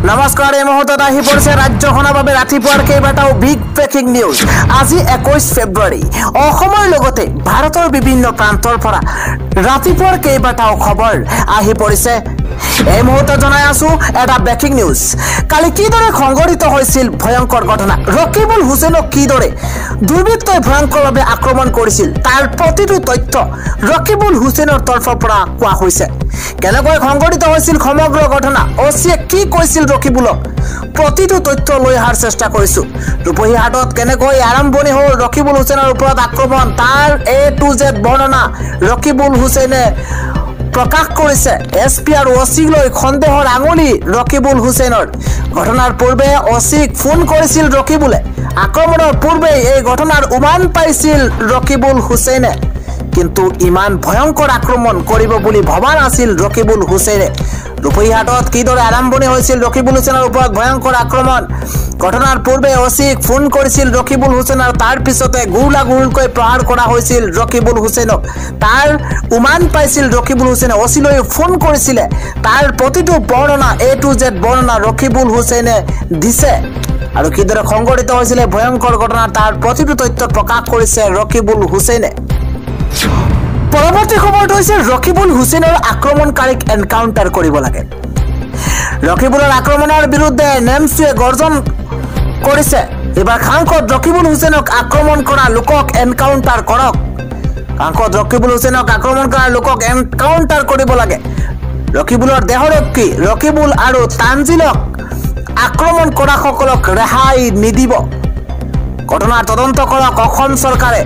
নমস্কাৰ, এই মুহূৰ্তত আহি পৰিছে ৰাজ্যখনৰ বাবে ৰাতিপুৱাৰ কেইবাটাও বিগ ব্ৰেকিং নিউজ। আজি 21 ফেব্ৰুৱাৰী। অসমৰ লগতে ভাৰতৰ বিভিন্ন প্ৰান্তৰ পৰা ৰাতিপুৱাৰ কেইবাটাও খবৰ আহি পৰিছে। এই মুহূৰ্তত জনাই আছো এটা ব্ৰেকিং নিউজ। কালি কিদৰে সংঘটিত হৈছিল ভয়ংকৰ ঘটনা, ৰকিবুল হুছেইনক কিদৰে দুৰ্বৃত্তই ভয়ংকৰভাৱে আক্ৰমণ কৰিছিল তাৰ প্ৰতিটো তথ্য ৰকিবুল হুছেইনৰ তৰফৰ পৰা কোৱা হৈছে। কেনেকৈ সংঘটিত হৈছিল সমগ্ৰ ঘটনা, অচিয়ে কি কৈছিল ৰকিবুলক, প্ৰতিটো তথ্য লৈ অহাৰ চেষ্টা কৰিছো। ৰূপহী হাটত কেনেকৈ আৰম্ভণি হ'ল ৰকিবুল হুছেইনৰ ওপৰত আক্ৰমণ, তাৰ A to Z বৰ্ণনা ৰকিবুল হুছেইনে প্ৰকাশ কৰিছে। SP আৰু OC লৈ সন্দেহৰ আঙুলি ৰকিবুল হুছেইনৰ। ঘটনাৰ পূৰ্বে OCক ফোন কৰিছিল ৰকিবুলে। আক্ৰমণৰ পূৰ্বে এই ঘটনাৰ উমান পাইছিল ৰকিবুল হুছেইনে, কিন্তু ইমান ভয়ংকৰ আক্ৰমণ কৰিব বুলি ভবা নাছিল ৰকিবুল হুছেইনে। ৰূপহীহাটত কিদৰে আৰম্ভণি হৈছিল ৰকিবুল হুছেইনৰ ওপৰত ভয়ংকৰ আক্ৰমণ। ঘটনাৰ পূৰ্বে OCক ফোন কৰিছিল ৰকিবুল হুছেইন আৰু তাৰ পিছতে গুৰুকৈ প্ৰহাৰ কৰা হৈছিল ৰকিবুল হুছেইনক। তাৰ উমান পাইছিল ৰকিবুল হুছেইনে, OC লৈ ফোন কৰিছিলে। তাৰ প্ৰতিটো বৰ্ণনা A to Z বৰ্ণনা ৰকিবুল হুছেইনে দিছে আৰু কিদৰে সংঘটিত হৈছিল ভয়ংকৰ ঘটনা তাৰ প্ৰতিটো তথ্য প্ৰকাশ কৰিছে ৰকিবুল হুছেইনে। পৰৱৰ্তী খবৰটো হৈছে ৰকিবুল হুছেইনৰ আক্ৰমণকাৰীক এনকাউণ্টাৰ কৰিব লাগে। ৰকিবুলৰ আক্ৰমণৰ বিৰুদ্ধে নেমছুৱে গৰ্জন কৰিছে। এবাৰ সাংসদ ৰকিবুল হুছেইনক আক্ৰমণ কৰা লোকক এনকাউণ্টাৰ কৰক। সাংসদ ৰকিবুল হুছেইনক আক্ৰমণ কৰা লোকক এনকাউণ্টাৰ কৰিব লাগে। ৰকিবুলৰ দেহৰক্ষী ৰকিবুল আৰু তানজিলক আক্ৰমণ কৰা সকলক ৰেহাই নিদিব। ঘটনাৰ তদন্ত কৰক অসম চৰকাৰে।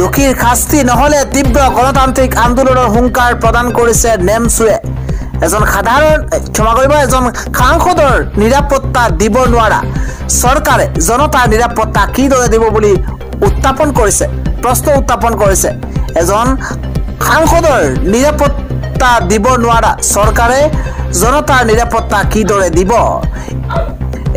দোষীৰ শাস্তি নহলে তীব্ৰ গণতান্ত্ৰিক আন্দোলনৰ হুংকাৰ প্ৰদান কৰিছে নেমছুৱে। এজন সাংসদৰ নিৰাপত্তা দিব নোৱাৰা চৰকাৰে জনতাৰ নিৰাপত্তা কিদৰে দিব বুলি প্ৰশ্ন উত্থাপন কৰিছে। এজন সাংসদৰ নিৰাপত্তা দিব নোৱাৰা চৰকাৰে জনতাৰ নিৰাপত্তা কিদৰে দিব।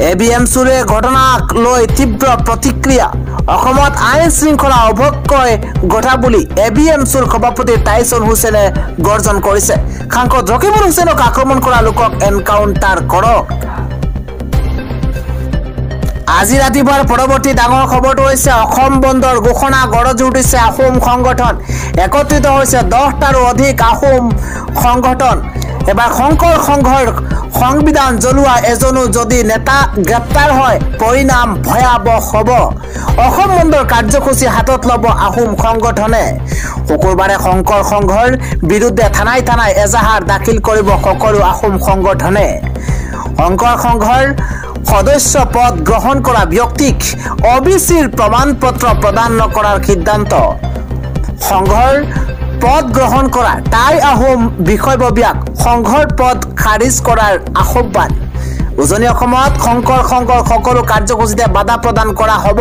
ABMCৰে ঘটনাক লৈ তীব্ৰ প্ৰতিক্ৰিয়া। অসমত আইন শৃংখলা অৱক্ষয় ঘটা বুলি ABMCৰ সভাপতি টাইছন হুছেইনে গৰ্জন কৰিছে। সাংসদ ৰকিবুল হুছেইনক আক্ৰমণ কৰা লোকক এনকাউণ্টাৰ কৰক। আজি ৰাতিপুৱাৰ পৰৱৰ্তী ডাঙৰ খবৰটো হৈছে অসম বন্ধৰ ঘোষণা গঢ়ি উঠিছে আহোম সংগঠন। একত্ৰিত হৈছে 10টাৰো অধিক আহোম সংগঠন। এবাৰ শংকৰ সংঘৰ সংবিধান জ্বলোৱা এজনো যদি নেতা গ্ৰেপ্তাৰ হয় পৰিণাম ভয়াৱহ হ'ব। অসম বন্ধৰ কাৰ্যসূচী হাতত ল'ব আহোম সংগঠনে। শুকুৰবাৰে শংকৰ সংঘৰ বিৰুদ্ধে থানাই এজাহাৰ দাখিল কৰিব সকলো আহোম সংগঠনে। শংকৰ সংঘৰ সদস্য পদ গ্ৰহণ কৰা ব্যক্তিক OBCৰ প্ৰমাণ পত্ৰ প্ৰদান নকৰাৰ সিদ্ধান্ত। সংঘৰ পদ গ্ৰহণ কৰা টাই আহোম বিষয়ববীয়াক সংঘৰ পদ খাৰিজ কৰাৰ আহ্বান। উজনি অসমত শংকৰ সংঘৰ সকলো কাৰ্যসূচীতে বাধা প্ৰদান কৰা হ'ব।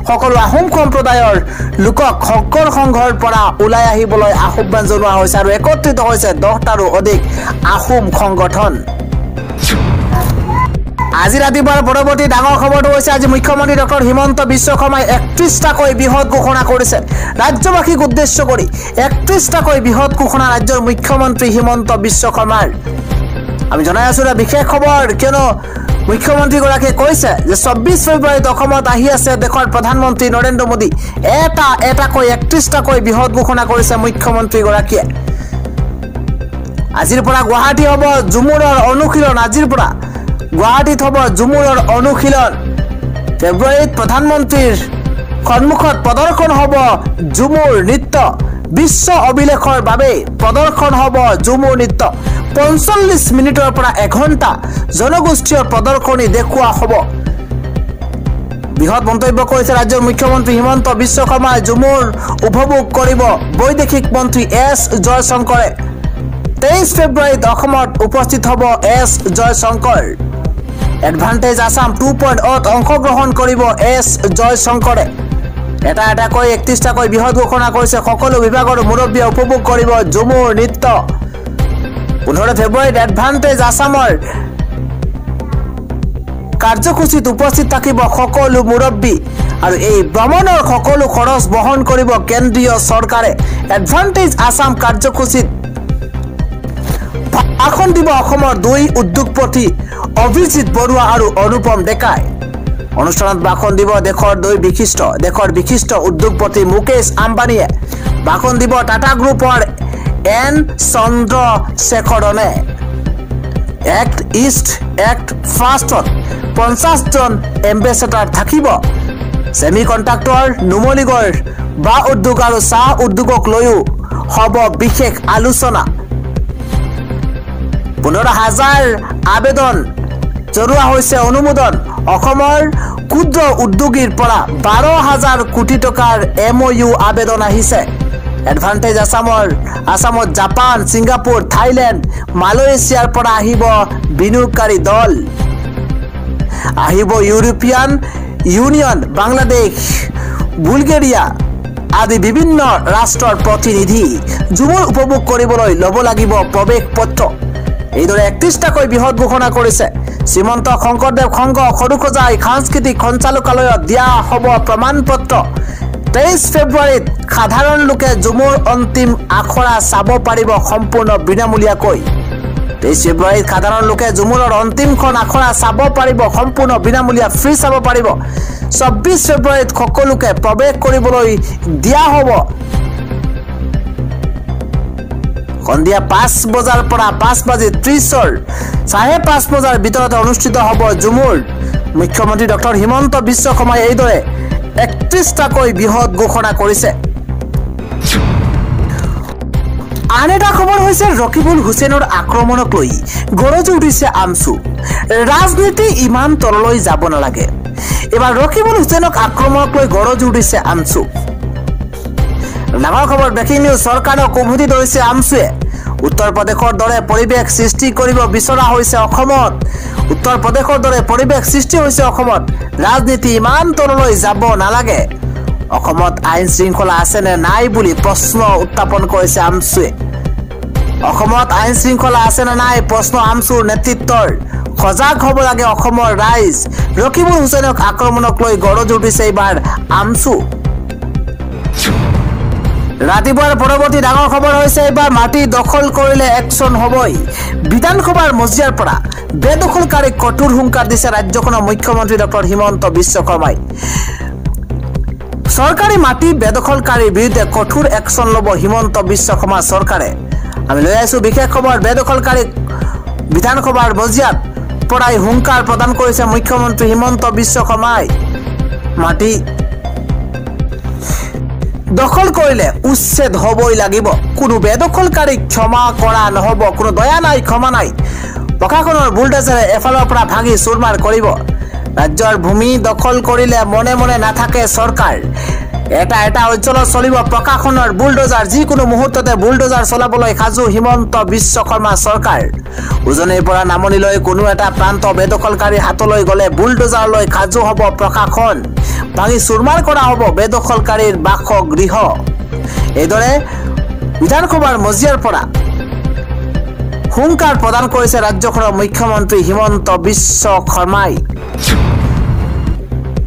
সকলো আহোম সম্প্ৰদায়ৰ লোকক শংকৰ সংঘৰ পৰা ওলাই আহিবলৈ আহ্বান জনোৱা হৈছে আৰু একত্ৰিত হৈছে 10টাৰো অধিক আহোম সংগঠন। আজি ৰাতিপুৱাৰ পৰৱৰ্তী ডাঙৰ খবৰটো হৈছে আজি মুখ্যমন্ত্ৰী ডক্টৰ হিমন্ত বিশ্ব শৰ্মাই 31টাকৈ বৃহৎ ঘোষণা কৰিছে। ৰাজ্যবাসীক উদ্দেশ্য কৰি 31টাকৈ বৃহৎ ঘোষণা ৰাজ্যৰ মুখ্যমন্ত্ৰী হিমন্ত বিশ্ব শৰ্মাৰ। আমি জনাই আছো এটা বিশেষ খবৰ, কিয়নো মুখ্যমন্ত্ৰীগৰাকীয়ে কৈছে যে 24 ফেব্ৰুৱাৰীত অসমত আহি আছে দেশৰ প্ৰধানমন্ত্ৰী নৰেন্দ্ৰ মোদী। এটাকৈ 31টাকৈ বৃহৎ ঘোষণা কৰিছে মুখ্যমন্ত্ৰীগৰাকীয়ে। আজিৰ পৰা গুৱাহাটী হ'ব ঝুমুৰৰ অনুশীলন। আজিৰ পৰা গুৱাহাটীত হ'ব ঝুমুৰৰ অনুশীলন। ফেব্ৰুৱাৰীত প্ৰধানমন্ত্ৰীৰ সন্মুখত প্ৰদৰ্শন হ'ব ঝুমুৰ নৃত্য। বিশ্ব অভিলেখৰ বাবে প্ৰদৰ্শন হ'ব ঝুমুৰ নৃত্য। 45 মিনিটৰ পৰা 1 ঘণ্টা জনগোষ্ঠীয় প্ৰদৰ্শনী দেখুওৱা হ'ব। বৃহৎ মন্তব্য কৰিছে ৰাজ্যৰ মুখ্যমন্ত্ৰী হিমন্ত বিশ্ব শৰ্মাই। ঝুমুৰ উপভোগ কৰিব বৈদেশিক মন্ত্ৰী S জয়শংকৰে। 23 ফেব্ৰুৱাৰীত অসমত উপস্থিত হ'ব S জয়শংকৰ। এডভান্টেজ আসাম 2.0ত অংশগ্ৰহণ কৰিব S জয়শংকৰে। এটাকৈ 31টাকৈ বৃহৎ ঘোষণা কৰিছে। সকলো বিভাগৰ মুৰব্বীয়ে উপভোগ কৰিব ঝুমুৰ নৃত্য। 15 ফেব্ৰুৱাৰীত এডভান্টেজ আসামৰ কাৰ্যসূচীত উপস্থিত থাকিব সকলো মুৰব্বী আৰু এই ভ্ৰমণৰ সকলো খৰচ বহন কৰিব কেন্দ্ৰীয় চৰকাৰে। এডভান্টেজ আসাম কাৰ্যসূচীত ভাষণ দিব অসমৰ দুই উদ্যোগপতি অভিজিৎ বৰুৱা আৰু অনুপম ডেকাই। অনুষ্ঠানত ভাষণ দিব দেশৰ বিশিষ্ট উদ্যোগপতি মুকেশ আম্বানীয়ে। ভাষণ দিব টাটা গ্ৰুপৰ এন চন্দ্ৰশেখৰণে। এক্ট ইষ্ট এক্ট ফাষ্টত 50 জন এম্বেচেডাৰ থাকিব। ছেমি কণ্ডাক্টৰ নুমলীগড় বাঁহ উদ্যোগ আৰু চাহ উদ্যোগক লৈও হ'ব বিশেষ আলোচনা। 15,000 আবেদন জনোৱা হৈছে অনুমোদন। অসমৰ ক্ষুদ্ৰ উদ্যোগীৰ পৰা 12,000 কোটি টকাৰ MOU আবেদন আহিছে। এডভান্টেজ আসামত জাপান, ছিংগাপুৰ, থাইলেণ্ড, মালয়েছিয়াৰ পৰা আহিব বিনিয়োগকাৰী দল। আহিব ইউৰোপিয়ান ইউনিয়ন, বাংলাদেশ, বুলগেৰিয়া আদি বিভিন্ন ৰাষ্ট্ৰৰ প্ৰতিনিধি। ঝুমুৰ উপভোগ কৰিবলৈ ল'ব লাগিব প্ৰৱেশ পত্ৰ। এইদৰে 31টাকৈ বৃহৎ ঘোষণা কৰিছে। শ্ৰীমন্ত শংকৰদেৱ সংঘ সৰুসজাই সাংস্কৃতিক সঞ্চালকালয়ত দিয়া হ'ব প্ৰমাণ পত্ৰ। 23 ফেব্ৰুৱাৰীত সাধাৰণ লোকে ঝুমুৰ অন্তিম আখৰা চাব পাৰিব সম্পূৰ্ণ বিনামূলীয়াকৈ। 23 ফেব্ৰুৱাৰীত সাধাৰণ লোকে ঝুমুৰৰ অন্তিমখন আখৰা চাব পাৰিব সম্পূৰ্ণ বিনামূলীয়া, ফ্ৰী চাব পাৰিব। 24 ফেব্ৰুৱাৰীত সকলোকে প্ৰৱেশ কৰিবলৈ দিয়া হ'ব। সন্ধিয়া 5 বজাৰ পৰা 5:30 5:30 বজাৰ ভিতৰতে অনুষ্ঠিত হ'ব ঝুমুৰ। মুখ্যমন্ত্ৰী ডক্টৰ হিমন্ত বিশ্ব শৰ্মাই এইদৰে 31টাকৈ বৃহৎ ঘোষণা কৰিছে। আন এটা খবৰ হৈছে ৰকিবুল হুছেইনৰ আক্ৰমণক লৈ গৰজি উঠিছে আমছু। ৰাজনীতি ইমান তললৈ যাব নালাগে। এবাৰ ৰকিবুল হুছেইনক আক্ৰমণক লৈ গৰজি উঠিছে আমছু। ডাঙৰ খবৰ, ব্ৰেকিং নিউজ। চৰকাৰক উভতি ধৰিছে আমছুৱে। উত্তৰ প্ৰদেশৰ দৰে পৰিৱেশ সৃষ্টি কৰিব বিচৰা হৈছে অসমত। উত্তৰ প্ৰদেশৰ দৰে পৰিৱেশ সৃষ্টি হৈছে অসমত। ৰাজনীতি ইমান তললৈ যাব নালাগে। অসমত আইন শৃংখলা আছে নে নাই বুলি প্ৰশ্ন উত্থাপন কৰিছে আমছুৱে। অসমত আইন শৃংখলা আছে নে নাই প্ৰশ্ন আমছুৰ নেতৃত্বৰ। সজাগ হ'ব লাগে অসমৰ ৰাইজ। ৰকিবুল হুছেইনক আক্ৰমণক লৈ গৰজি উঠিছে এইবাৰ আমছু। ৰাতিপুৱাৰ পৰৱৰ্তী ডাঙৰ খবৰ হৈছে এইবাৰ মাটি দখল কৰিলে একশ্যন হ'বই। বিধানসভাৰ মজিয়াৰ পৰা বেদখলকাৰীক কঠোৰ হুংকাৰ দিছে ৰাজ্যখনৰ মুখ্যমন্ত্ৰী ডক্টৰ হিমন্ত বিশ্ব শৰ্মাই। চৰকাৰী মাটি বেদখলকাৰীৰ বিৰুদ্ধে কঠোৰ একশ্যন ল'ব হিমন্ত বিশ্ব শৰ্মা চৰকাৰে। আমি লৈ আহিছো বিশেষ খবৰ। বেদখলকাৰীক বিধানসভাৰ মজিয়াত পৰাই হুংকাৰ প্ৰদান কৰিছে মুখ্যমন্ত্ৰী হিমন্ত বিশ্ব শৰ্মাই। মাটি দখল কৰিলে উচ্ছেদ হ'বই লাগিব। কোনো বেদখলকাৰীক ক্ষমা কৰা নহ'ব। কোনো দয়া নাই, ক্ষমা নাই। প্ৰশাসনৰ বুলডোজাৰে এফালৰ পৰা ভাঙি চুৰমাৰ কৰিব। ৰাজ্যৰ ভূমি দখল কৰিলে মনে মনে নাথাকে চৰকাৰ। এটা অঞ্চলত চলিব প্ৰশাসনৰ বুলডোজাৰ। যিকোনো মুহূৰ্ততে বুলডোজাৰ চলাবলৈ সাজু হিমন্ত বিশ্ব শৰ্মা চৰকাৰ। উজনিৰ পৰা নামনিলৈ কোনো এটা প্ৰান্ত বেদখলকাৰীৰ হাতলৈ গ'লে বুলডোজাৰলৈ সাজু হ'ব প্ৰশাসন। ভাঙি চুৰমাৰ কৰা হ'ব বেদখলকাৰীৰ বাসগৃহ। এইদৰে বিধানসভাৰ মজিয়াৰ পৰা হুংকাৰ প্ৰদান কৰিছে ৰাজ্যখনৰ মুখ্যমন্ত্ৰী হিমন্ত বিশ্ব শৰ্মাই।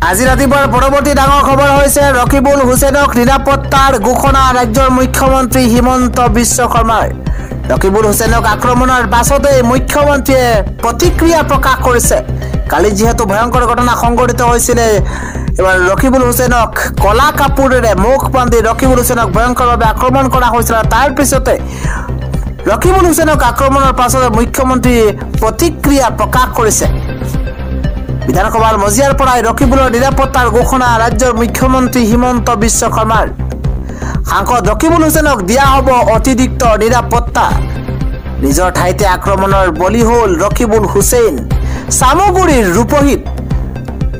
আজি ৰাতিপুৱাৰ পৰৱৰ্তী ডাঙৰ খবৰ হৈছে ৰকিবুল হুছেইনক নিৰাপত্তাৰ ঘোষণা ৰাজ্যৰ মুখ্যমন্ত্ৰী হিমন্ত বিশ্ব শৰ্মাৰ। ৰকিবুল হুছেইনক আক্ৰমণৰ পাছতেই মুখ্যমন্ত্ৰীয়ে প্ৰতিক্ৰিয়া প্ৰকাশ কৰিছে। কালি যিহেতু ভয়ংকৰ ঘটনা সংঘটিত হৈছিলে, এবাৰ ৰকিবুল হুছেইনক কলা কাপোৰেৰে মুখ বান্ধি ৰকিবুল হুছেইনক ভয়ংকৰভাৱে আক্ৰমণ কৰা হৈছিল। তাৰ পিছতে ৰকিবুল হুছেইনক আক্ৰমণৰ পাছতে মুখ্যমন্ত্ৰীয়ে প্ৰতিক্ৰিয়া প্ৰকাশ কৰিছে। বিধানসভাৰ মজিয়াৰ পৰাই ৰকিবুলৰ নিৰাপত্তাৰ ঘোষণা ৰাজ্যৰ মুখ্যমন্ত্ৰী হিমন্ত বিশ্ব শৰ্মাৰ। সাংসদ ৰকিবুল হুছেইনক দিয়া হ'ব অতিৰিক্ত নিৰাপত্তা। নিজৰ ঠাইতে আক্ৰমণৰ বলি হ'ল ৰকিবুল হুছেইন। চামগুৰিৰ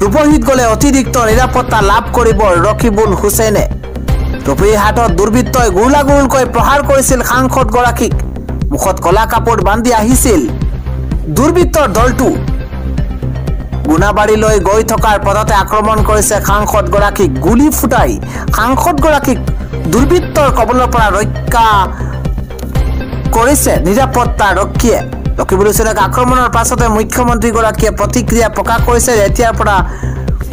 ৰূপহীত গ'লে অতিৰিক্ত নিৰাপত্তা লাভ কৰিব ৰকিবুল হুছেইনে। টুপিৰ হাতত দুৰ্বৃত্তই গুৰুলাগুৰুলকৈ প্ৰহাৰ কৰিছিল সাংসদগৰাকীক। মুখত কলা কাপোৰ বান্ধি আহিছিল দুৰ্বৃত্তৰ দলটো। গুণাবাৰীলৈ গৈ থকাৰ পথতে আক্ৰমণ কৰিছে সাংসদগৰাকীক। গুলী ফুটাই সাংসদগৰাকীক দুৰ্বৃত্তৰ কবলৰ পৰা ৰক্ষা কৰিছে নিৰাপত্তা ৰক্ষীয়ে। ৰকিবুল হুছেইনক আক্ৰমণৰ পাছতে মুখ্যমন্ত্ৰীগৰাকীয়ে প্ৰতিক্ৰিয়া প্ৰকাশ কৰিছে। এতিয়াৰ পৰা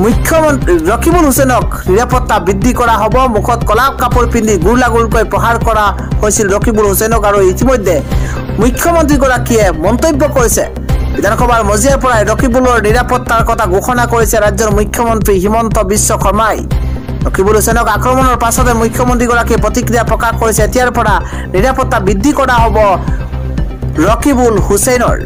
মুখ্যমন্ত্ৰী ৰকিবুল হুছেইনক নিৰাপত্তা বৃদ্ধি কৰা হ'ব। মুখত কলা কাপোৰ পিন্ধি গুৰলাগুৰকৈ প্ৰহাৰ কৰা হৈছিল ৰকিবুল হুছেইনক। আৰু ইতিমধ্যে মুখ্যমন্ত্ৰীগৰাকীয়ে মন্তব্য কৰিছে, বিধানসভাৰ মজিয়াৰ পৰাই ৰকিবুলৰ নিৰাপত্তাৰ কথা ঘোষণা কৰিছে ৰাজ্যৰ মুখ্যমন্ত্ৰী হিমন্ত বিশ্ব শৰ্মাই। ৰকিবুল হুছেইনক আক্ৰমণৰ পাছতে মুখ্যমন্ত্ৰীগৰাকীয়ে প্ৰতিক্ৰিয়া প্ৰকাশ কৰিছে, এতিয়াৰ পৰা নিৰাপত্তা বৃদ্ধি কৰা হ'ব ৰকিবুল হুছেইনৰ।